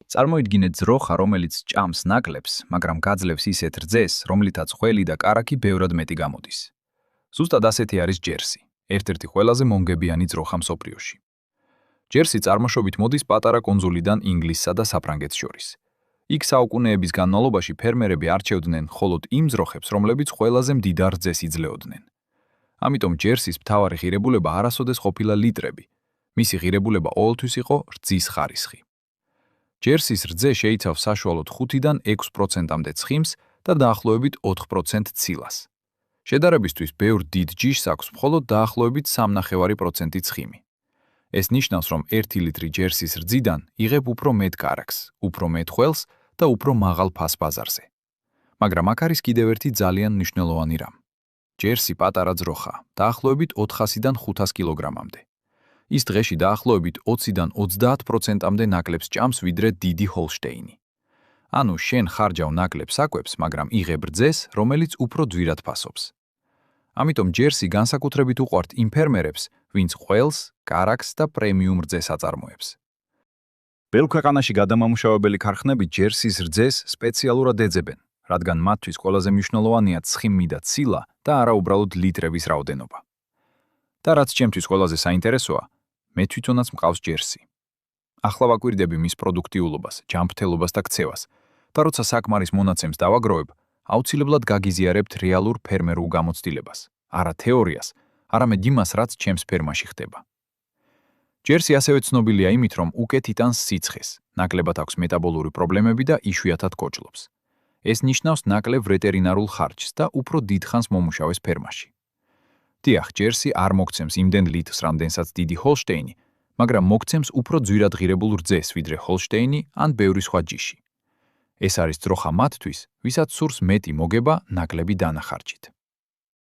წარმოიდგინეთ ძროხა, რომელიც ჭამს ნაკლებს, მაგრამ გაძლევს ისეთ რძეს, რომლითაც ყველი და კარაქი ბევრად მეტი გამოდის. ზუსტად ასეთი არის ჯერსი, ერთ-ერთი ყველაზე მონგებიანი ძროხა მსოფლიოში. ჯერსი წარმოშობით მოდის პატარა კუნძულიდან ინგლისსა და საფრანგეთს შორის. იქ საუკუნეების განმავლობაში ფერმერები არჩევდნენ მხოლოდ იმ ძროხებს, რომლებიც ყველაზე მდიდარ რძეს იძლეოდნენ. ამიტომ ჯერსის მთავარი ღირებულება არასოდეს ყოფილა ლიტრები, მისი ღირებულება ყოველთვის იყო რძის ხარისხი. ჯერსის რძე შეიცავს საშუალოდ 5-დან 6%-მდე ცხიმს და დაახლოებით 4% ცილას. შედარებისთვის ბევრ დიდ ჯიშს აქვს მხოლოდ დაახლოებით 3,5% ცხიმი. ეს ნიშნავს, რომ 1 ლიტრი ჯერსის რძიდან იღებ უფრო მეტ კარაქს, უფრო მეტ ხველს და უფრო მაღალ ფას ბაზარზე. მაგრამ აქ არის კიდევ ერთი ძალიან მნიშვნელოვანი რამ. ჯერსი პატარა ძროხაა, დაახლოებით 400-დან 500 კილოგრამამდე. ის დღეში დაახლოებით 20-დან 30%-მდე ნაკლებს ჭამს, ვიდრე დიდი ჰოლშტეინი. ანუ შენ ხარჯავ ნაკლებს საკვებს, მაგრამ იღებ რძეს, რომელიც უფრო ძვირად ფასობს. ამიტომ ჯერსი განსაკუთრებით უყვართ იმ ფერმერებს, ვინც ყველს, კარაქს და პრემიუმ რძეს აწარმოებს. ბევრ ქვეყანაში გადამამუშავებელი ქარხნები ჯერსის რძეს სპეციალურად ეძებენ, რადგან მათთვის ყველაზე მნიშვნელოვანია ცხიმი და ცილა და არა უბრალოდ ליტრების რაოდენობა. და რაც ჩემთვის ყველაზე საინტერესოა, მე თვითონაც მყავს ჯერსი. ახლა ვაკვირდები მის პროდუქტიულობას, ჯანმრთელობას და ქცევას, და როცა საკმარის მონაცემს დავაგროვებ, აუცილებლად გაგიზიარებთ რეალურ ფერმერულ გამოცდილებას, არა თეორიას, არამედ იმას, რაც ჩემს ფერმაში ხდება. ჯერსი ასევე ცნობილია იმით, რომ უკეთ იტანს სიცხეს, ნაკლებად აქვს მეტაბოლური პრობლემები და იშვიათად კოჭლობს. ეს ნიშნავს ნაკლებ ვეტერინარულ ხარჯს და უფრო დიდხანს მომუშავეს ფერმაში. დიახ, ჯერსი არ მოგცემს იმდენ ლიტრს, რამდენსაც დიდი ჰოლშტეინი, მაგრამ მოგცემს უფრო ძვირად ღირებულ რძეს, ვიდრე ჰოლშტეინი ან ბევრი სხვა ჯიში. ეს არის ძროხა მათთვის, ვისაც სურს მეტი მოგება ნაკლები დანახარჯით.